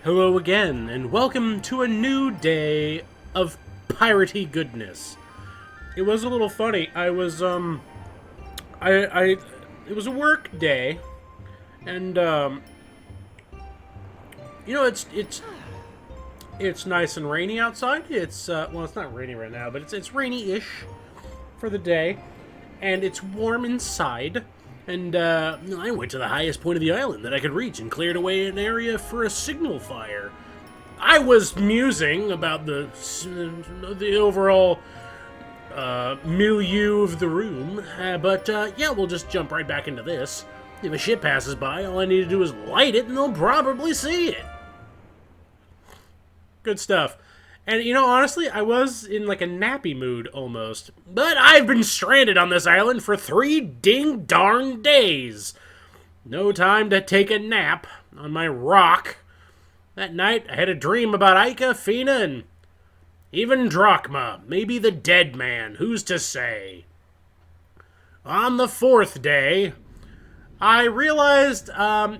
Hello again, and welcome to a new day of piratey goodness. It was a little funny. It was a work day, and it's nice and rainy outside. It's well, it's not rainy right now, but it's rainy-ish for the day, and it's warm inside. And I went to the highest point of the island that I could reach and cleared away an area for a signal fire. I was musing about the overall milieu of the room, but yeah, we'll just jump right back into this. If a ship passes by, all I need to do is light it and they'll probably see it. Good stuff. And, you know, honestly, I was in, like, a nappy mood, almost. But I've been stranded on this island for 3 ding-darn days. No time to take a nap on my rock. That night, I had a dream about Ica, Fina, and even Drachma. Maybe the dead man. Who's to say? On the 4th day, I realized,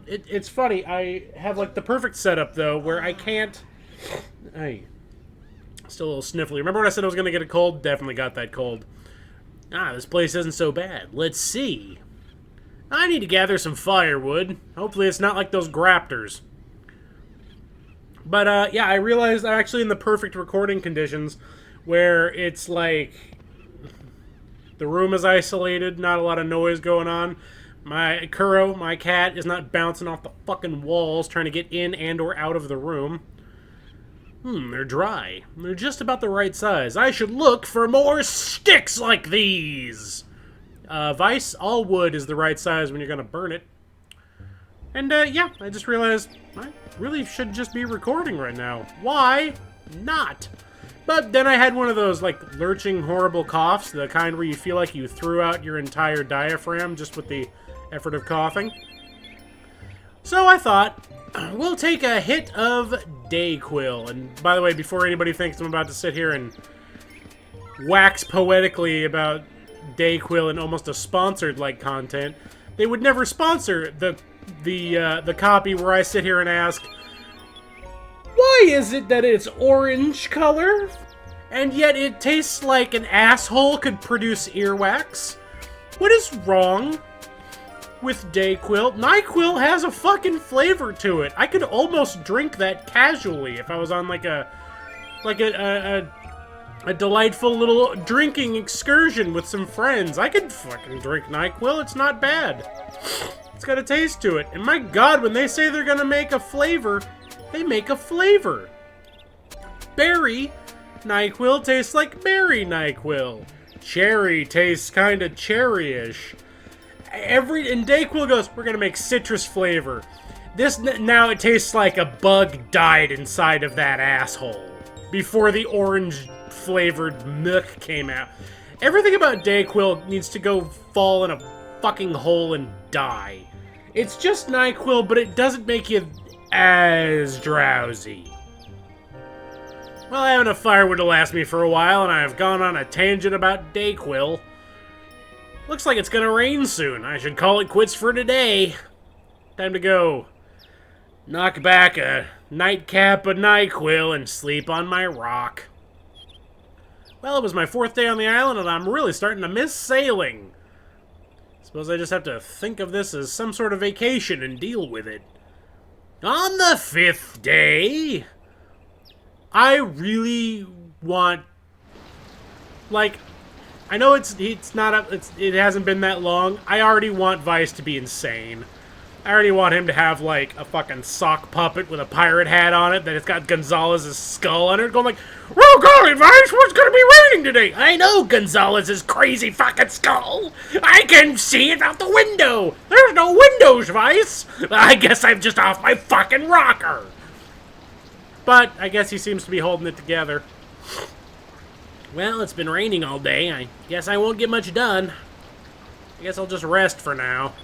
it's funny. I have, like, the perfect setup, though, where I can't... Still a little sniffly. Remember when I said I was going to get a cold? Definitely got that cold. This place isn't so bad. Let's see. I need to gather some firewood. Hopefully it's not like those graptors. But, yeah, I realized I'm actually in the perfect recording conditions where it's like the room is isolated, not a lot of noise going on. My Kuro, my cat, is not bouncing off the fucking walls trying to get in and or out of the room. They're dry. They're just about the right size. I should look for more sticks like these! Vice, all wood is the right size when you're gonna burn it. And, yeah, I just realized I really should just be recording right now. Why not? But then I had one of those, like, lurching, horrible coughs, the kind where you feel like you threw out your entire diaphragm just with the effort of coughing. So I thought, we'll take a hit of Dayquil. And by the way, before anybody thinks I'm about to sit here and wax poetically about Dayquil and almost a sponsored-like content, they would never sponsor the copy where I sit here and ask, why is it that it's orange color, and yet it tastes like an asshole could produce earwax? What is wrong with Dayquil? NyQuil has a fucking flavor to it. I could almost drink that casually if I was on like a delightful little drinking excursion with some friends. I could fucking drink NyQuil. It's not bad. It's got a taste to it. And my god, when they say they're gonna make a flavor, they make a flavor. Berry NyQuil tastes like berry NyQuil. Cherry tastes kinda cherry-ish. And Dayquil goes, we're gonna make citrus flavor. Now it tastes like a bug died inside of that asshole before the orange flavored milk came out. Everything about Dayquil needs to go fall in a fucking hole and die. It's just NyQuil, but it doesn't make you as drowsy. Well, I have enough firewood to last me for a while, and I have gone on a tangent about Dayquil. Looks like it's gonna rain soon. I should call it quits for today. Time to go knock back a nightcap of NyQuil and sleep on my rock. Well, it was my 4th day on the island, and I'm really starting to miss sailing. Suppose I just have to think of this as some sort of vacation and deal with it. On the 5th day, I really want, like, I know it hasn't been that long. I already want Vice to be insane. I already want him to have, like, a fucking sock puppet with a pirate hat on it that it's got Gonzalez's skull on it, going like, oh golly, Vice, what's gonna be raining today? I know Gonzalez's crazy fucking skull. I can see it out the window. There's no windows, Vice. I guess I'm just off my fucking rocker. But I guess he seems to be holding it together. Well, it's been raining all day. I guess I won't get much done. I guess I'll just rest for now.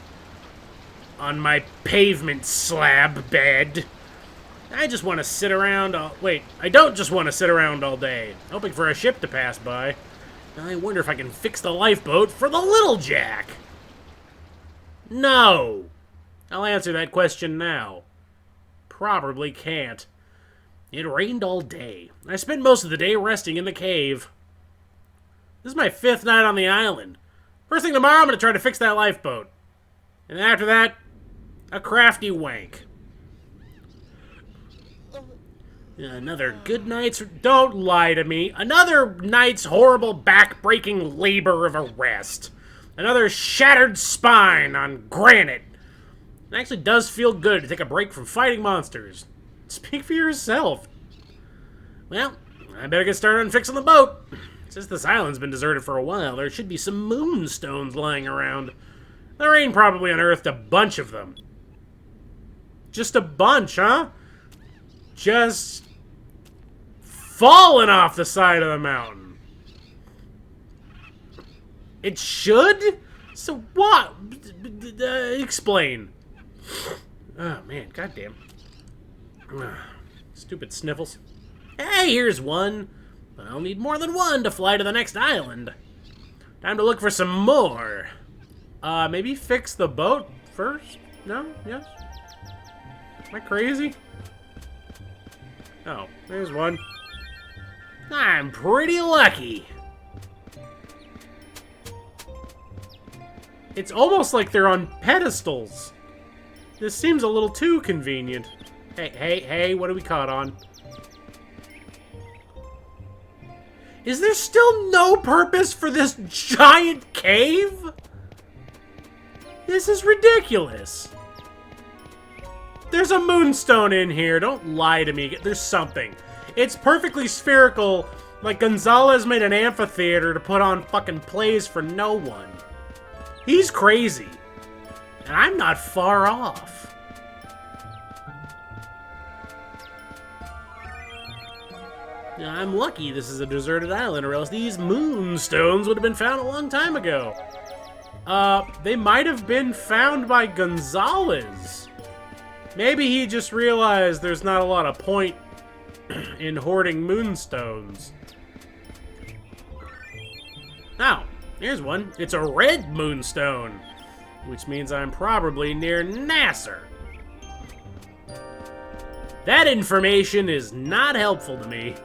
On my pavement slab bed. I just want to sit around all... Wait, I don't just want to sit around all day. Hoping for a ship to pass by. I wonder if I can fix the lifeboat for the Little Jack. No. I'll answer that question now. Probably can't. It rained all day. I spent most of the day resting in the cave. This is my 5th night on the island. First thing tomorrow, I'm going to try to fix that lifeboat. And then after that, a crafty wank. Another good night's... Don't lie to me. Another night's horrible back-breaking labor of a rest. Another shattered spine on granite. It actually does feel good to take a break from fighting monsters. Speak for yourself. Well, I better get started on fixing the boat. Since this island's been deserted for a while, there should be some moonstones lying around. The rain probably unearthed a bunch of them. Just a bunch, huh? Just falling off the side of the mountain. It should? So what? Explain. Oh, man, goddamn. Stupid sniffles. Hey, here's one. I'll need more than one to fly to the next island. Time to look for some more. Maybe fix the boat first? No? Yes? Am I crazy? Oh, there's one. I'm pretty lucky. It's almost like they're on pedestals. This seems a little too convenient. Hey, what are we caught on? Is there still no purpose for this giant cave? This is ridiculous. There's a moonstone in here. Don't lie to me. There's something. It's perfectly spherical, like Gonzalez made an amphitheater to put on fucking plays for no one. He's crazy. And I'm not far off. I'm lucky this is a deserted island, or else these moonstones would have been found a long time ago. They might have been found by Gonzalez. Maybe he just realized there's not a lot of point in hoarding moonstones. Oh, here's one. It's a red moonstone, which means I'm probably near Nasser. That information is not helpful to me.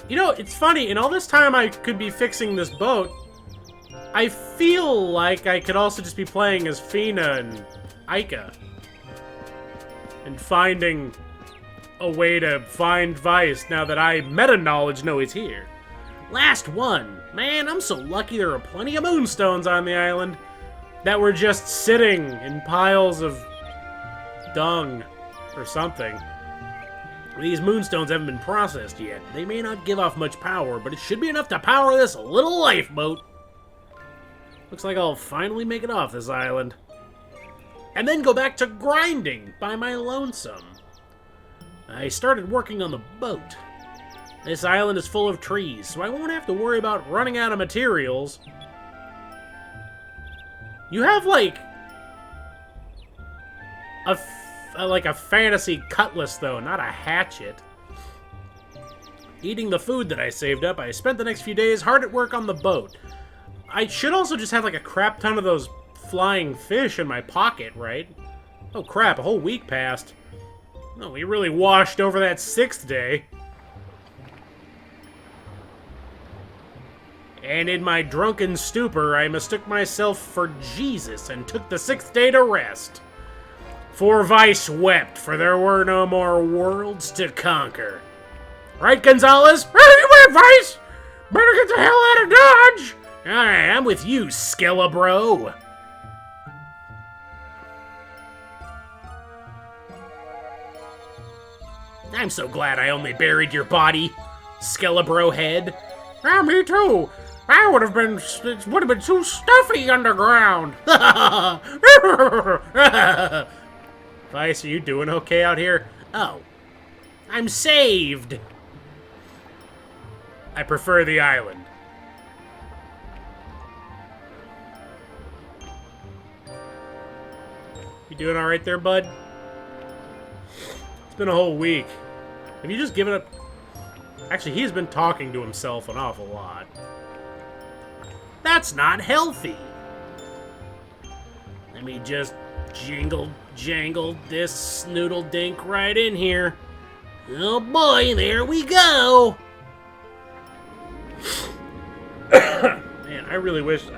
You know, it's funny, in all this time I could be fixing this boat, I feel like I could also just be playing as Fina and Aika. And finding a way to find Vice now that I meta-knowledge know he's here. Last one. Man, I'm so lucky there are plenty of moonstones on the island that were just sitting in piles of dung or something. These moonstones haven't been processed yet. They may not give off much power, but it should be enough to power this little lifeboat. Looks like I'll finally make it off this island. And then go back to grinding by my lonesome. I started working on the boat. This island is full of trees, so I won't have to worry about running out of materials. You have, like a fantasy cutlass, though, not a hatchet. Eating the food that I saved up, I spent the next few days hard at work on the boat. I should also just have, like, a crap ton of those flying fish in my pocket, right? Oh, crap, a whole week passed. Oh, we really washed over that 6th day. And in my drunken stupor, I mistook myself for Jesus and took the 6th day to rest. For Vice wept, for there were no more worlds to conquer. Right, Gonzalez? Where you at, Vice? Better get the hell out of Dodge! Alright, I'm with you, Skelebro. I'm so glad I only buried your body, Skelebro head. Ah, me too. It would have been too stuffy underground. Vice, are you doing okay out here? Oh, I'm saved. I prefer the island. You doing all right there, bud? It's been a whole week. Have you just given up? Actually, he's been talking to himself an awful lot. That's not healthy. me just jangle this snoodle dink right in here. Oh boy, there we go! Man, I really wish wish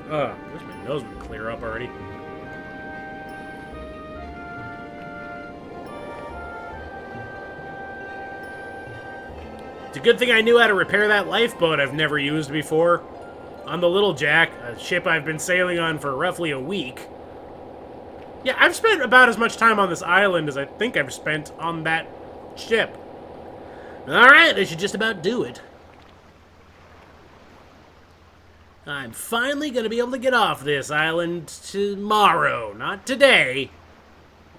my nose would clear up already. It's a good thing I knew how to repair that lifeboat I've never used before. On the Little Jack, a ship I've been sailing on for roughly a week. Yeah, I've spent about as much time on this island as I think I've spent on that ship. Alright, they should just about do it. I'm finally gonna be able to get off this island tomorrow, not today.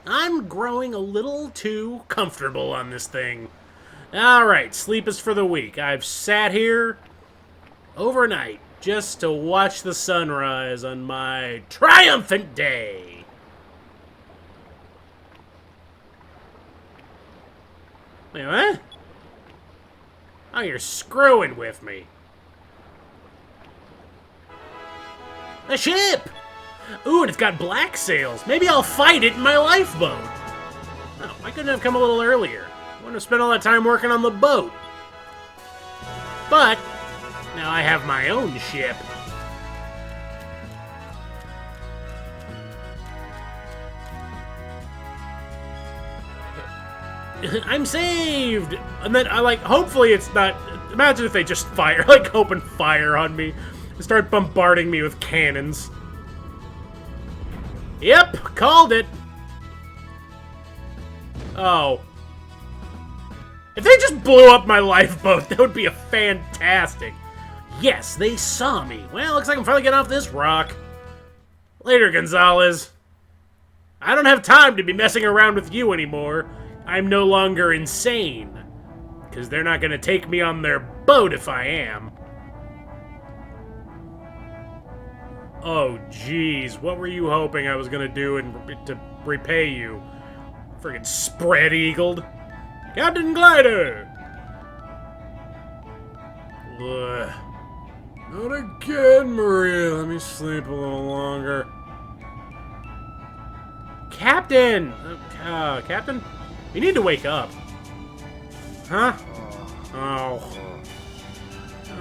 I'm growing a little too comfortable on this thing. Alright, sleep is for the weak. I've sat here overnight just to watch the sunrise on my triumphant day. Wait, what? Oh, you're screwing with me. A ship! Ooh, and it's got black sails. Maybe I'll fight it in my lifeboat. Oh, I couldn't have come a little earlier. I wouldn't have spent all that time working on the boat. But now I have my own ship. I'm saved! And then I hopefully it's not. Imagine if they just open fire on me. Start bombarding me with cannons. Yep, called it. Oh. If they just blew up my lifeboat, that would be fantastic. Yes, they saw me. Well, looks like I'm finally getting off this rock. Later, Gonzalez. I don't have time to be messing around with you anymore. I'm no longer insane. Because they're not going to take me on their boat if I am. Oh, jeez. What were you hoping I was going to do to repay you? Friggin' spread-eagled. Captain Glider! Ugh. Not again, Maria. Let me sleep a little longer. Captain! Captain? You need to wake up. Huh? Oh.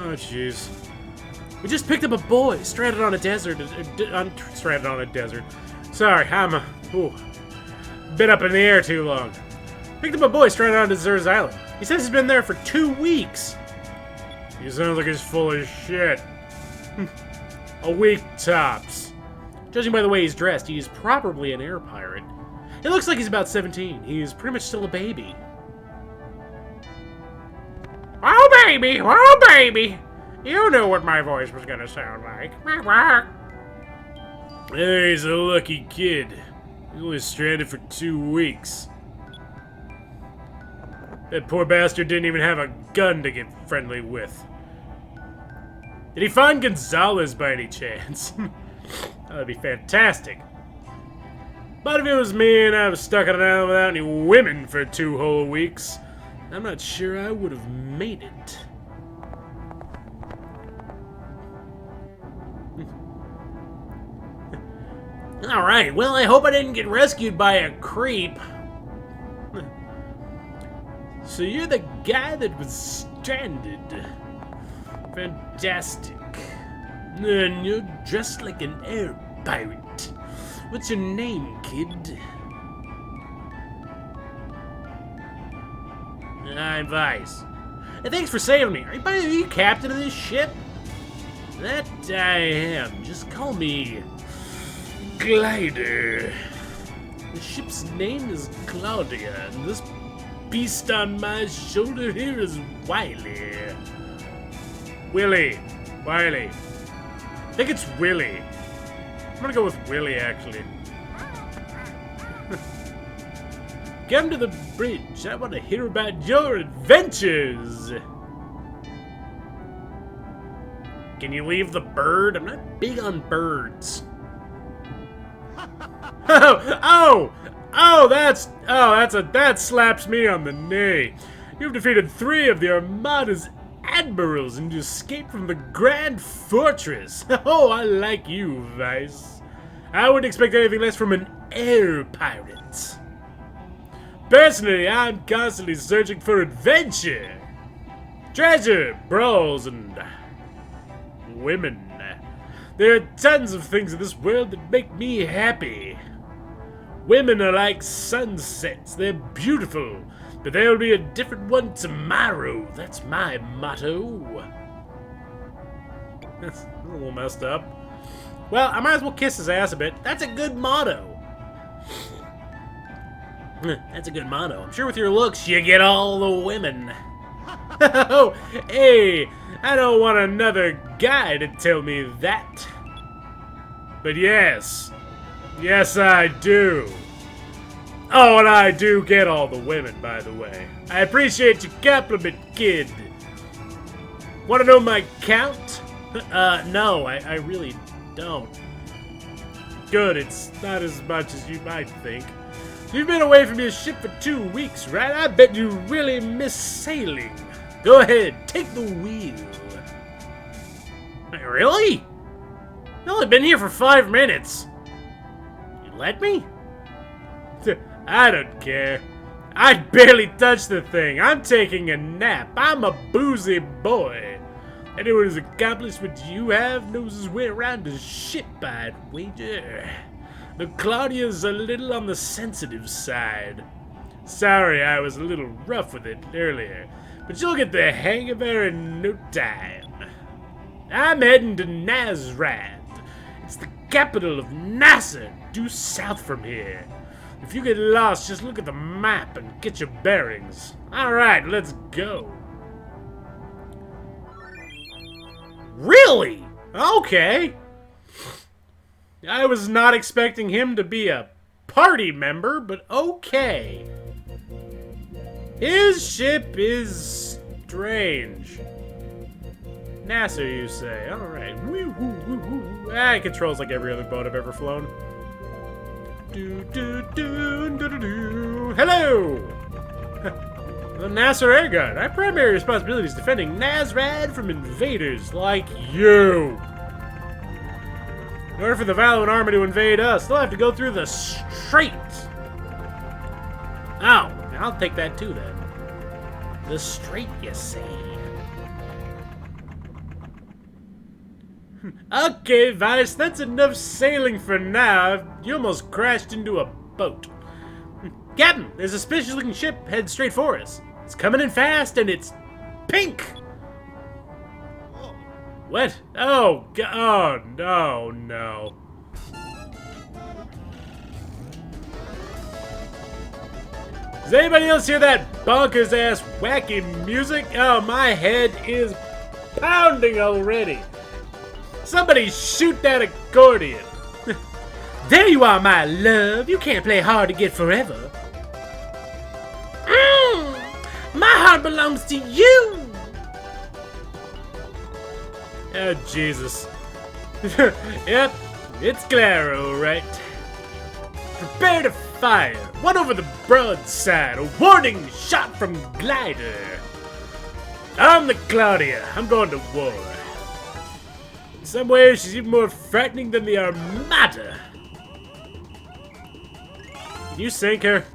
Oh, jeez. We just picked up a boy stranded on a desert. Stranded on a desert. Sorry, I'm been up in the air too long. Picked up a boy stranded on a deserted island. He says he's been there for 2 weeks. He sounds like he's full of shit. A week tops. Judging by the way he's dressed, he's probably an air pirate. It looks like he's about 17. He's pretty much still a baby. Oh, baby! Oh, baby! You knew what my voice was gonna sound like. He's a lucky kid. He was stranded for 2 weeks. That poor bastard didn't even have a gun to get friendly with. Did he find Gonzalez by any chance? That'd be fantastic. But if it was me and I was stuck on an island without any women for 2 whole weeks, I'm not sure I would have made it. Alright, well, I hope I didn't get rescued by a creep. So you're the guy that was stranded. Fantastic. And you're dressed like an air pirate. What's your name, kid? I'm Vice. Hey, thanks for saving me. Are you captain of this ship? That I am. Just call me Glider. The ship's name is Claudia, and this beast on my shoulder here is Wiley. Willie. Wiley. I think it's Willie. I'm gonna go with Willie, actually. Come to the bridge. I want to hear about your adventures. Can you leave the bird? I'm not big on birds. That slaps me on the knee. You've defeated 3 of the Armada's admirals and you escaped from the Grand Fortress. Oh, I like you, Vice. I wouldn't expect anything less from an air pirate. Personally, I'm constantly searching for adventure, treasure, brawls, and women. There are tons of things in this world that make me happy. Women are like sunsets. They're beautiful, but there will be a different one tomorrow. That's my motto. That's a little messed up. Well, I might as well kiss his ass a bit. That's a good motto. That's a good motto. I'm sure with your looks, you get all the women. Oh, hey, I don't want another guy to tell me that. But yes, I do. Oh, and I do get all the women, by the way. I appreciate your compliment, kid. Want to know my count? No, I really don't. Good, it's not as much as you might think. You've been away from your ship for 2 weeks, right? I bet you really miss sailing. Go ahead, take the wheel. Wait, really? I've only been here for 5 minutes. You let me? I don't care. I'd barely touch the thing. I'm taking a nap. I'm a boozy boy. Anyone who's accomplished what you have knows his way around a ship, I'd wager. But Claudia's a little on the sensitive side. Sorry, I was a little rough with it earlier, but you'll get the hang of her in no time. I'm heading to Nazrad. It's the capital of Nasser, due south from here. If you get lost, just look at the map and get your bearings. Alright, let's go. Really? Okay. I was not expecting him to be a party member, but okay. His ship is strange. Nasser, you say? Alright. It controls like every other boat I've ever flown. Hello! The Nasser Air Guard. Our primary responsibility is defending Nazrad from invaders like you. In order for the Valorant army to invade us, they'll have to go through the Strait. Oh, I'll take that too then. The Strait, you say? Okay, Vice, that's enough sailing for now. You almost crashed into a boat. Captain, there's a suspicious-looking ship headed straight for us. It's coming in fast, and it's pink. What? Oh, oh, no, no. Does anybody else hear that bonkers-ass wacky music? Oh, my head is pounding already. Somebody shoot that accordion. There you are, my love. You can't play hard to get forever. My heart belongs to you. Oh, Jesus. Yep, it's Clara, all right. Prepare to fire. One over the broadside. A warning shot from glider. I'm the Claudia. I'm going to war. In some ways, she's even more frightening than the Armada. Can you sink her?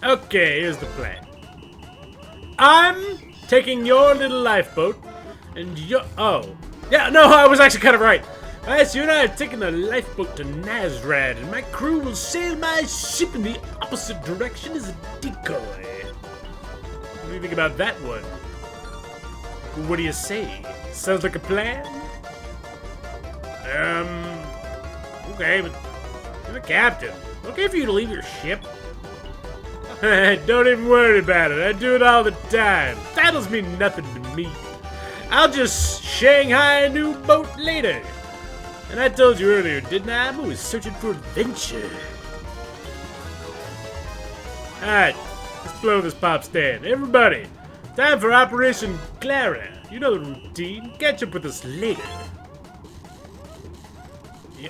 Okay, here's the plan. I'm taking your little lifeboat, and your... Oh. Yeah, no, I was actually kind of right. Alright, so you and I are taking a lifeboat to Nazrad, and my crew will sail my ship in the opposite direction as a decoy. What do you think about that one? What do you say? Sounds like a plan? Okay, but you're the captain. Okay for you to leave your ship? Don't even worry about it. I do it all the time. Titles mean nothing to me. I'll just Shanghai a new boat later. And I told you earlier, didn't I? I'm always searching for adventure. Alright, let's blow this pop stand. Everybody, time for Operation Clara. You know the routine. Catch up with us later.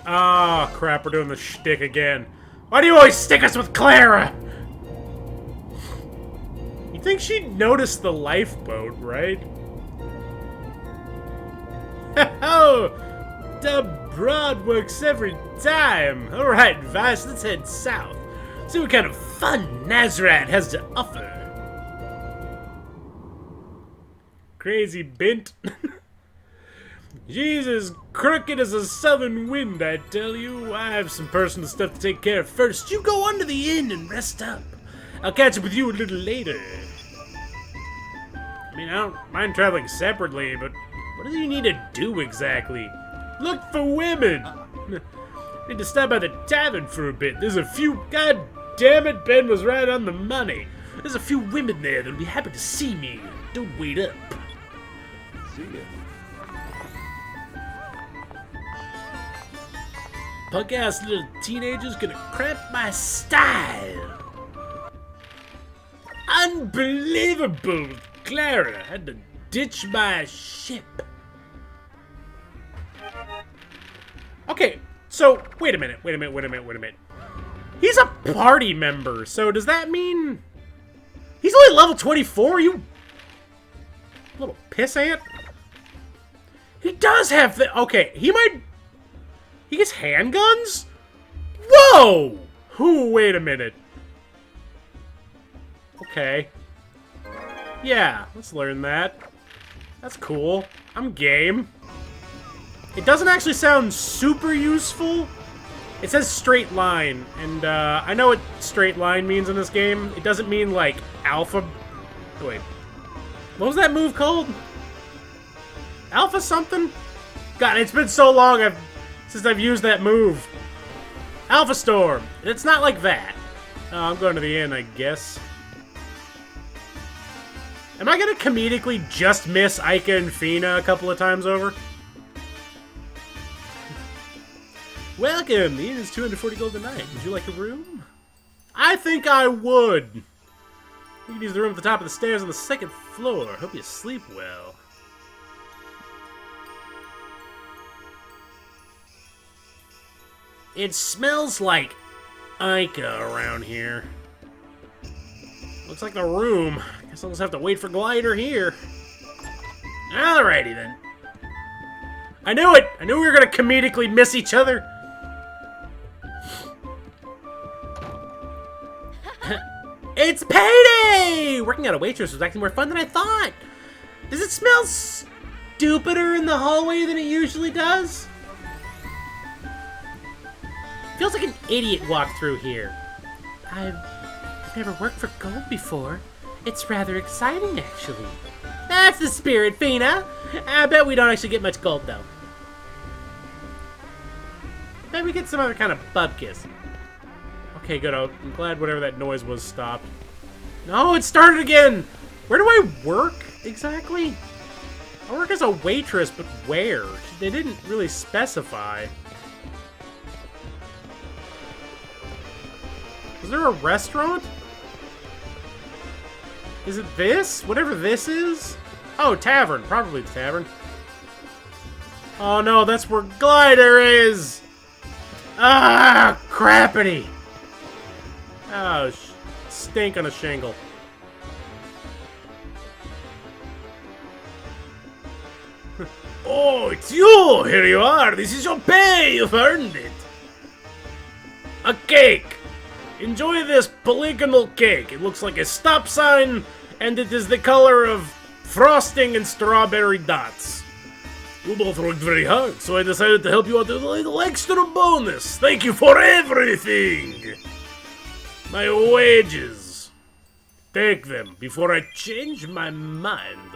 Ah, oh, crap, we're doing the shtick again. Why do you always stick us with Clara? You think she'd notice the lifeboat, right? Oh! Dub broad works every time. Alright, Vice, let's head south. See what kind of fun Nazrat has to offer. Crazy bint. Jesus, crooked as a southern wind, I tell you. I have some personal stuff to take care of first. You go under the inn and rest up. I'll catch up with you a little later. I mean, I don't mind traveling separately, but what do you need to do exactly? Look for women! Need to stop by the tavern for a bit. There's a few... God damn it, Ben was right on the money. There's a few women there that'll be happy to see me. Don't wait up. See ya. Punk-ass little teenagers gonna cramp my style. Unbelievable! Clara had to ditch my ship. Okay, so wait a minute. He's a party member, so does that mean he's only level 24? You little pissant. He does have the he gets handguns? Whoa! Wait a minute. Okay. Yeah, let's learn that. That's cool. I'm game. It doesn't actually sound super useful. It says straight line, and I know what straight line means in this game. It doesn't mean like alpha... Wait. What was that move called? Alpha something? God, it's been so long since I've used that move. Alpha Storm. It's not like that. I'm going to the inn, I guess. Am I gonna comedically just miss Ica and Fina a couple of times over? Welcome! The inn is 240 gold a night. Would you like a room? I think I would. You can use the room at the top of the stairs on the second floor. Hope you sleep well. It smells like Ica around here. Looks like the room. Guess I'll just have to wait for Glider here. Alrighty then. I knew it! I knew we were gonna comedically miss each other. It's payday! Working at a waitress was actually more fun than I thought. Does it smell stupider in the hallway than it usually does? Feels like an idiot walked through here. I've never worked for gold before. It's rather exciting, actually. That's the spirit, Fina. I bet we don't actually get much gold, though. Maybe we get some other kind of bupkis. Okay, good. I'm glad whatever that noise was stopped. No, it started again! Where do I work, exactly? I work as a waitress, but where? They didn't really specify. Is there a restaurant? Is it this? Whatever this is? Oh, tavern. Probably the tavern. Oh no, that's where Glider is! Ah, crappity! Oh, stink on a shingle. Oh, it's you! Here you are! This is your pay! You've earned it! A cake! Enjoy this polygonal cake. It looks like a stop sign, and it is the color of frosting and strawberry dots. You both worked very hard, so I decided to help you out with a little extra bonus. Thank you for everything! My wages. Take them before I change my mind.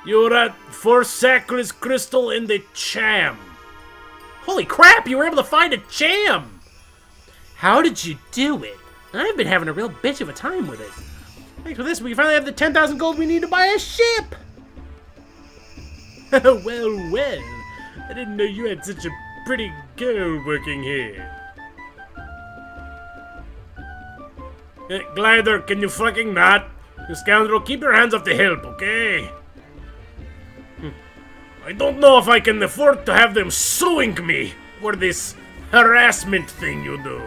You're at for Sacris Crystal in the Cham. Holy crap, you were able to find a Cham! How did you do it? I've been having a real bitch of a time with it. Thanks for this, we finally have the 10,000 gold we need to buy a ship! well, I didn't know you had such a pretty girl working here. Glider, can you fucking not? You scoundrel, keep your hands off the help, okay? I don't know if I can afford to have them suing me for this harassment thing you do.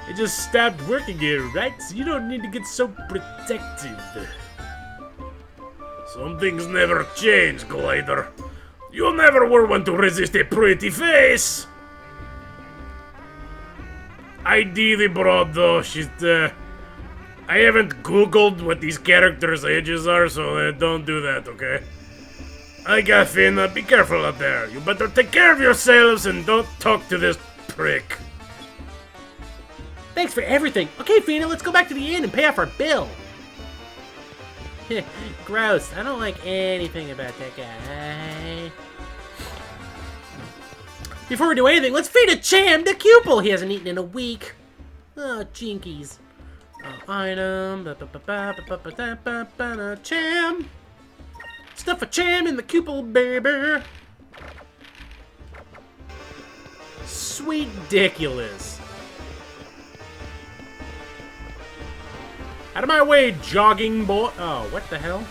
I just stopped working here, right? So you don't need to get so protected. Some things never change, Glider. You never were one to resist a pretty face. Ideally broad though, she's I haven't googled what these characters' ages are, so don't do that, okay? I got Finn, be careful out there. You better take care of yourselves and don't talk to this prick. Thanks for everything. Okay, Fina, let's go back to the inn and pay off our bill. Gross. I don't like anything about that guy. Before we do anything, let's feed a Cham to Cupel. He hasn't eaten in a week. Oh, jinkies. Item. Cham. Stuff a Cham in the Cupel, baby. Sweet ridiculous. Out of my way, jogging boy. Oh, what the hell?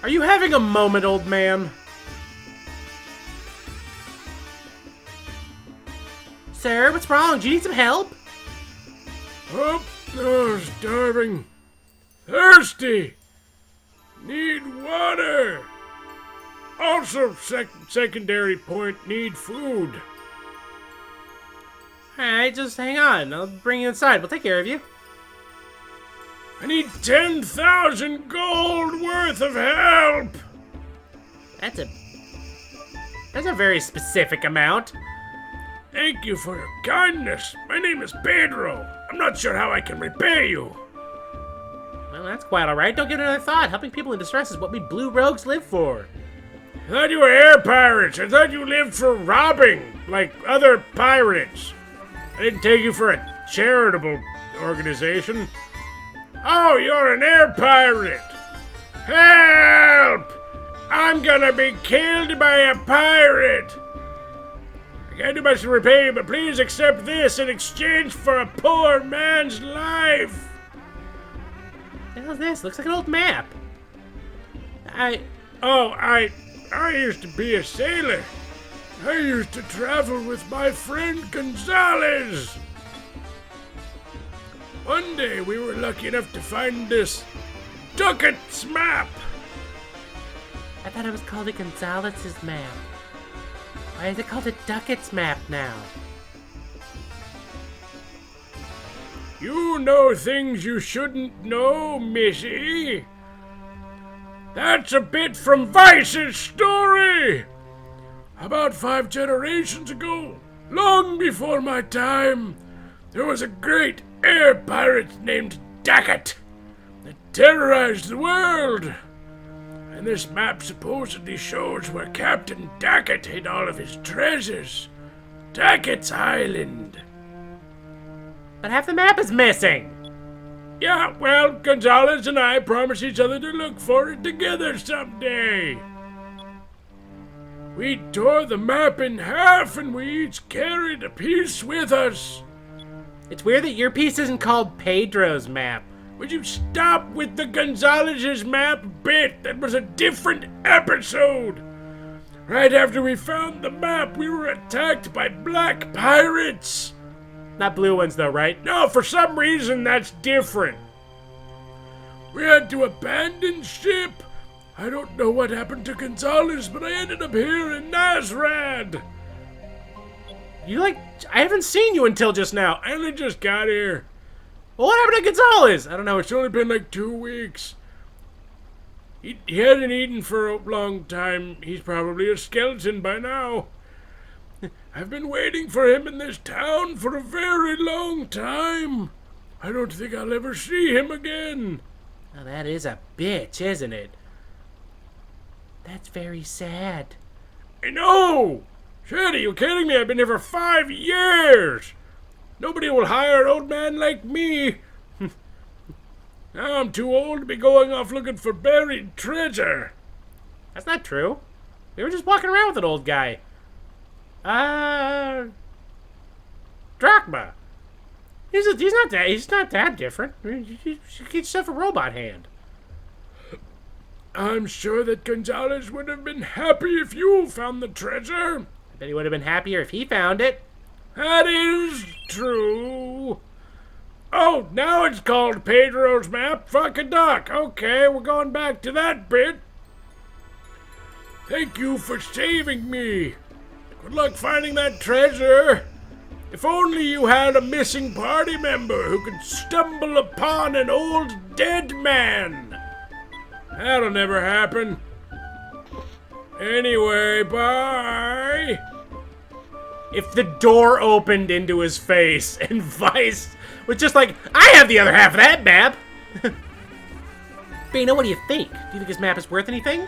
Are you having a moment, old man? Sir, what's wrong? Do you need some help? Oh, starving. Thirsty. Need water. Also, secondary point, need food. Alright, just hang on. I'll bring you inside. We'll take care of you. I need 10,000 gold worth of help. That's a very specific amount. Thank you for your kindness. My name is Pedro. I'm not sure how I can repay you. Well, that's quite alright. Don't give it another thought. Helping people in distress is what we blue rogues live for. I thought you were air pirates. I thought you lived for robbing, like other pirates. I didn't take you for a charitable organization. Oh, you're an air pirate. Help! I'm gonna be killed by a pirate. I can't do much to repay you, but please accept this in exchange for a poor man's life. What the hell is this? Looks like an old map. I used to be a sailor. I used to travel with my friend Gonzalez. One day we were lucky enough to find this Ducats map. I thought it was called a Gonzalez's map. Why is it called a Ducats map now? You know things you shouldn't know, Missy. That's a bit from Vice's story. About 5 generations ago, long before my time, there was a great air pirate named Ducat that terrorized the world. And this map supposedly shows where Captain Ducat hid all of his treasures. Ducat's Island. But half the map is missing. Yeah, well, Gonzalez and I promised each other to look for it together someday. We tore the map in half and we each carried a piece with us. It's weird that your piece isn't called Pedro's map. Would you stop with the Gonzalez's map bit? That was a different episode. Right after we found the map, we were attacked by black pirates. Not blue ones though, right? No, for some reason that's different. We had to abandon ship. I don't know what happened to Gonzalez, but I ended up here in Nazrad. I haven't seen you until just now. I only just got here. Well, what happened to Gonzalez? I don't know, it's only been like 2 weeks. He hadn't eaten for a long time. He's probably a skeleton by now. I've been waiting for him in this town for a very long time. I don't think I'll ever see him again. Now that is a bitch, isn't it? That's very sad. I know! Shit, are you kidding me? I've been here for 5 years! Nobody will hire an old man like me. Now I'm too old to be going off looking for buried treasure. That's not true. We were just walking around with an old guy. Drachma. He's not that different. He gets stuff a robot hand. I'm sure that Gonzalez would have been happy if you found the treasure. I bet he would have been happier if he found it. That is true. Oh, now it's called Pedro's map. Fuck a duck. Okay, we're going back to that bit. Thank you for saving me. Good luck finding that treasure. If only you had a missing party member who could stumble upon an old dead man. That'll never happen. Anyway, bye. If the door opened into his face and Vice was just like, I have the other half of that map. Bino, what do you think? Do you think this map is worth anything?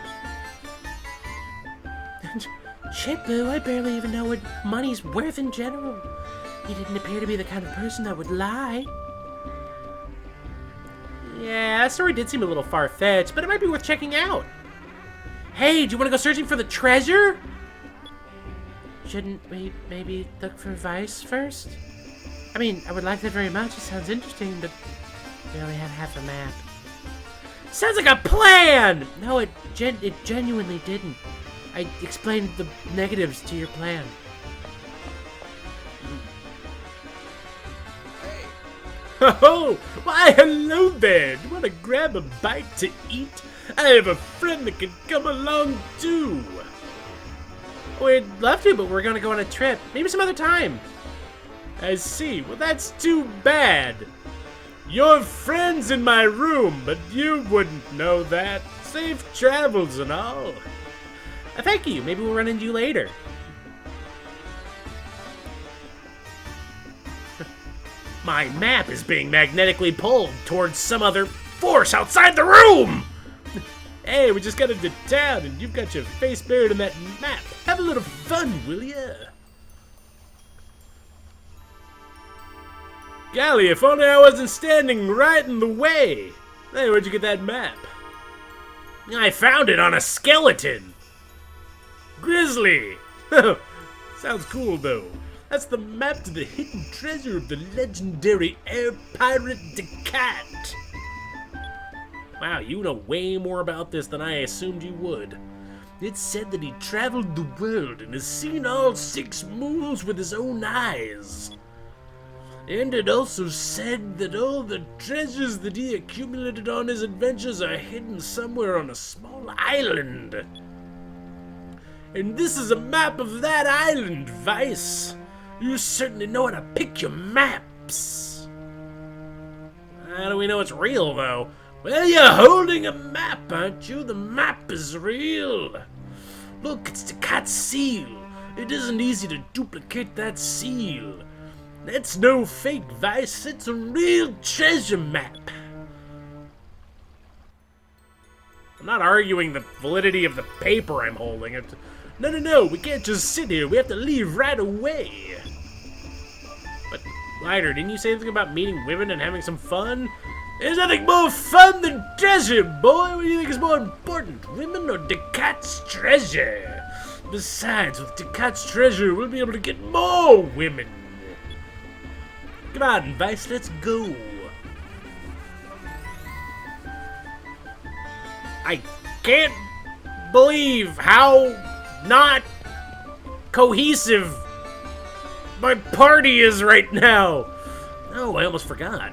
Shit, Boo, I barely even know what money's worth in general. He didn't appear to be the kind of person that would lie. Yeah, that story did seem a little far-fetched, but it might be worth checking out. Hey, do you want to go searching for the treasure? Shouldn't we maybe look for Vice first? I mean, I would like that very much. It sounds interesting, but we only have half a map. Sounds like a plan! No, it genuinely didn't. I explained the negatives to your plan. Oh, why hello there! Do you want to grab a bite to eat? I have a friend that can come along too! We'd love to, but we're gonna go on a trip. Maybe some other time. I see. Well, that's too bad. Your friend's in my room, but you wouldn't know that. Safe travels and all. Thank you. Maybe we'll run into you later. My map is being magnetically pulled towards some other force outside the room! Hey, we just got into town and you've got your face buried in that map. Have a little fun, will ya? Golly, if only I wasn't standing right in the way. Hey, where'd you get that map? I found it on a skeleton. Grizzly! Sounds cool, though. That's the map to the hidden treasure of the legendary air pirate Cat. Wow, you know way more about this than I assumed you would. It's said that he traveled the world and has seen all 6 moons with his own eyes. And it also said that all the treasures that he accumulated on his adventures are hidden somewhere on a small island. And this is a map of that island, Vice. You certainly know how to pick your maps. How do we know it's real, though? Well, you're holding a map, aren't you? The map is real. Look, it's the cat's seal. It isn't easy to duplicate that seal. That's no fake, Vice. It's a real treasure map. I'm not arguing the validity of the paper I'm holding. No, we can't just sit here. We have to leave right away. But, Lighter, didn't you say something about meeting women and having some fun? There's nothing more fun than treasure, boy. What do you think is more important, women or Cat's treasure? Besides, with Cat's treasure, we'll be able to get more women. Come on, Vice, let's go. I can't believe how not cohesive my party is right now. Oh, I almost forgot.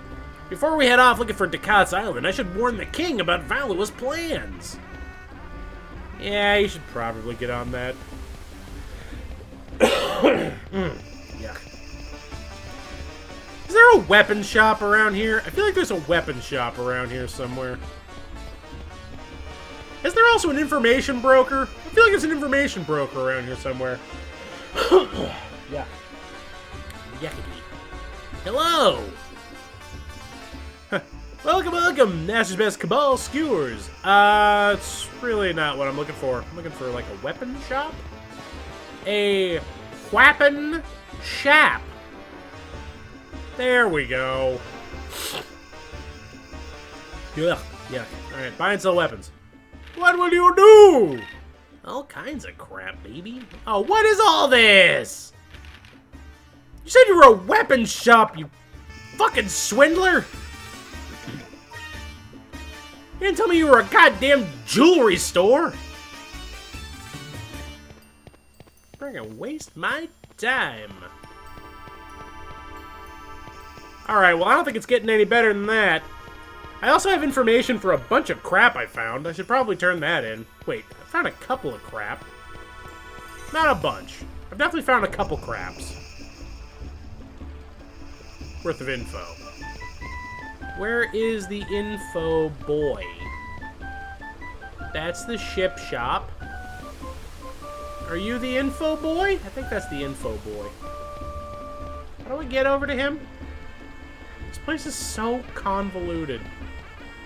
Before we head off looking for Cat's Island, I should warn the king about Valua's plans. Yeah, you should probably get on that. Yuck. Is there a weapon shop around here? I feel like there's a weapon shop around here somewhere. Is there also an information broker? I feel like there's an information broker around here somewhere. Yeah. Yuckity. Hello! Welcome, Nash's Best Cabal Skewers. It's really not what I'm looking for. I'm looking for, like, a weapon shop? A weapon shop. There we go. Yuck. Alright, buy and sell weapons. What will you do? All kinds of crap, baby. Oh, what is all this? You said you were a weapon shop, you fucking swindler. You didn't tell me you were a goddamn jewelry store. You're gonna waste my time. Alright, well, I don't think it's getting any better than that. I also have information for a bunch of crap I found. I should probably turn that in. Wait, I found a couple of crap. Not a bunch. I've definitely found a couple craps. Worth of info. Where is the info boy? That's the ship shop. Are you the info boy? I think that's the info boy. How do we get over to him? This place is so convoluted.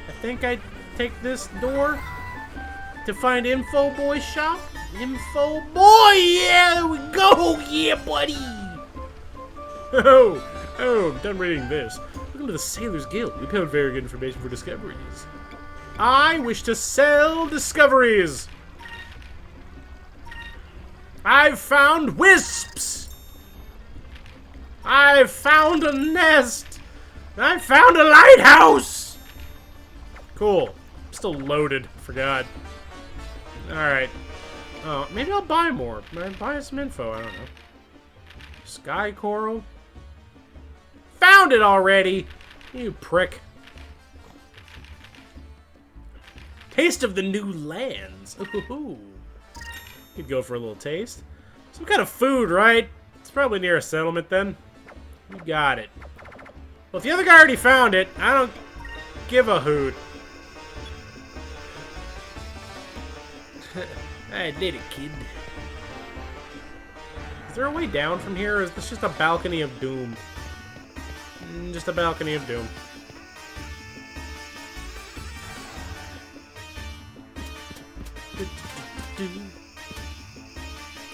I think I take this door to find info boy's shop. Info boy! Yeah, there we go! Yeah, buddy! Oh, I'm done reading this. Welcome to the Sailors Guild. We have very good information for discoveries. I wish to sell discoveries. I've found wisps. I've found a nest. I found a lighthouse. Cool. I'm still loaded. Forgot. Alright. Oh, maybe I'll buy more. Maybe buy some info. I don't know. Sky coral. Found it already. You prick. Taste of the new lands. Ooh. Could go for a little taste. Some kind of food, right? It's probably near a settlement then. You got it. Well, if the other guy already found it, I don't give a hoot. I did it, kid. Is there a way down from here, or is this just a balcony of doom? Just a balcony of doom.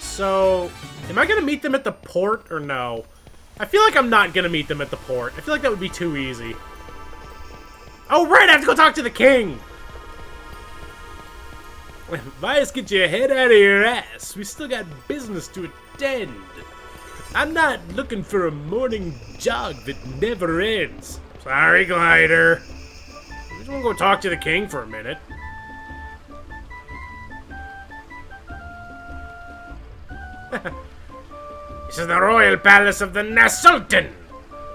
So, am I gonna meet them at the port, or no? I feel like I'm not gonna meet them at the port. I feel like that would be too easy. Oh, right! I have to go talk to the king! Vice, get your head out of your ass. We still got business to attend. I'm not looking for a morning jog that never ends. Sorry, Glider. I just want to go talk to the king for a minute. This is the royal palace of the Sultan.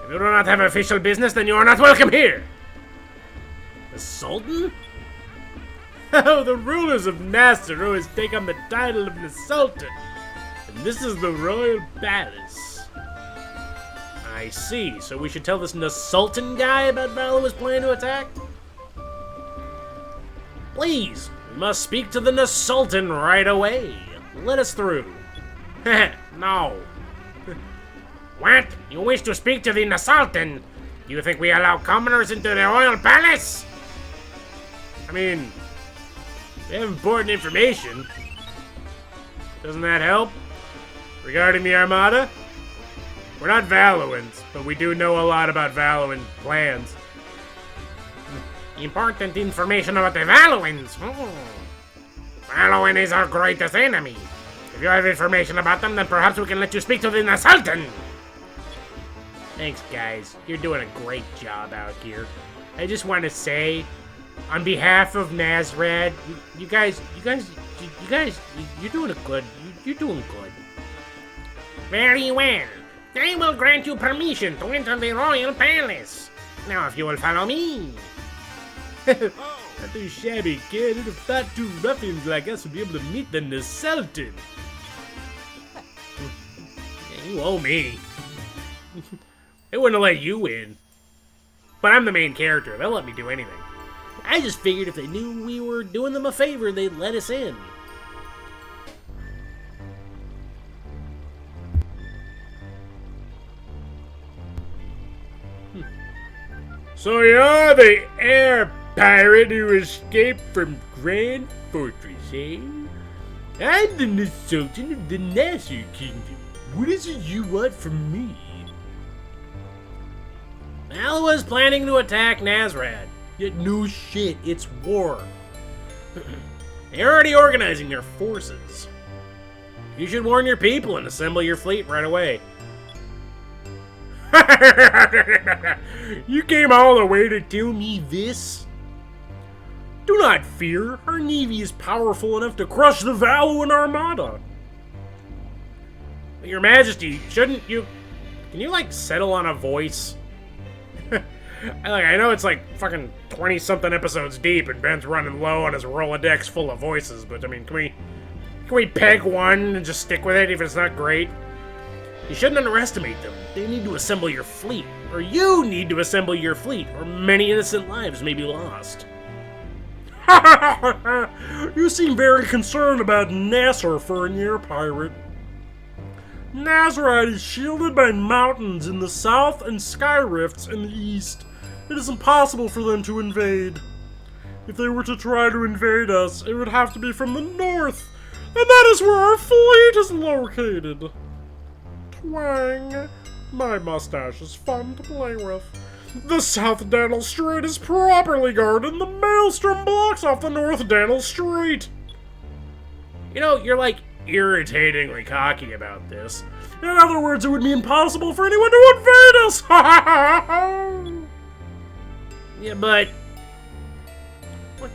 If you do not have official business, then you are not welcome here. The Sultan? Oh, the rulers of Nasser always take on the title of the Sultan. And this is the royal palace. I see. So we should tell this Sultan guy about Valua's plan to attack? Please, we must speak to the Sultan right away. Let us through. No. What? You wish to speak to the Sultan? Do you think we allow commoners into the royal palace? I mean, we have important information. Doesn't that help? Regarding the Armada? We're not Valuans, but we do know a lot about Valuan plans. Important information about the Valuans? Valuan is our greatest enemy. If you have information about them, then perhaps we can let you speak to the Sultan. Thanks, guys. You're doing a great job out here. I just want to say, on behalf of Nazrad, you're doing a good. You're doing good. Very well. I will grant you permission to enter the royal palace. Now, if you will follow me. Not too shabby, kid. I'd have thought two ruffians like us would be able to meet the Sultan. Yeah, you owe me. They wouldn't have let you in. But I'm the main character. They'll let me do anything. I just figured if they knew we were doing them a favor, they'd let us in. So you're the air pirate who escaped from Grand Fortress, eh? I'm the Sultan of the Nasser Kingdom. What is it you want from me? Valua's planning to attack Nazrad. Yet no shit, it's war. They're already organizing their forces. You should warn your people and assemble your fleet right away. You came all the way to tell me this? Do not fear, our navy is powerful enough to crush the Valuan Armada. Your Majesty, shouldn't you... Can you, like, settle on a voice? I know it's, like, fucking 20-something episodes deep, and Ben's running low on his Rolodex full of voices, but I mean, can we pick one and just stick with it if it's not great? You shouldn't underestimate them. They need to assemble your fleet. Or you need to assemble your fleet, or many innocent lives may be lost. You seem very concerned about Nasser for an air pirate. Nazarite is shielded by mountains in the south and sky rifts in the east. It is impossible for them to invade. If they were to try to invade us, it would have to be from the north, and that is where our fleet is located. Twang. My mustache is fun to play with. The South Dannel Strait is properly guarded, and the maelstrom blocks off the North Dannel Strait. You know, you're like irritatingly cocky about this. In other words, it would be impossible for anyone to invade us! Yeah, but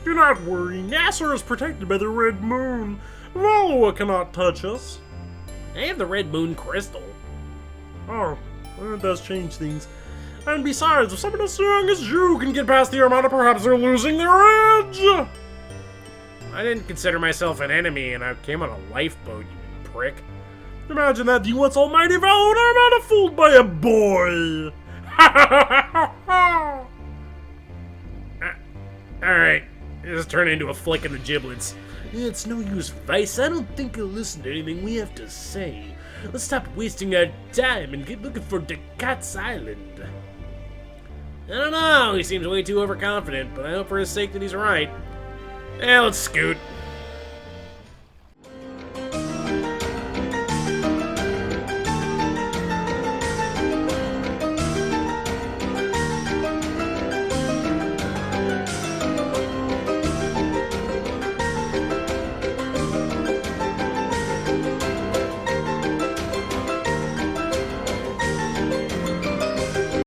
do not worry, Nasser is protected by the Red Moon. Valua cannot touch us. I have the Red Moon Crystal. Oh, well, it does change things. And besides, if someone as strong as you can get past the Armada, perhaps they're losing their edge! I didn't consider myself an enemy, and I came on a lifeboat, you prick. Imagine that, you once almighty Valua and Armada fooled by a boy! Alright, this turned into a flick in the giblets. It's no use, Vice. I don't think he'll listen to anything we have to say. Let's stop wasting our time and get looking for Cat's Island. I don't know, he seems way too overconfident, but I hope for his sake that he's right. Let's scoot.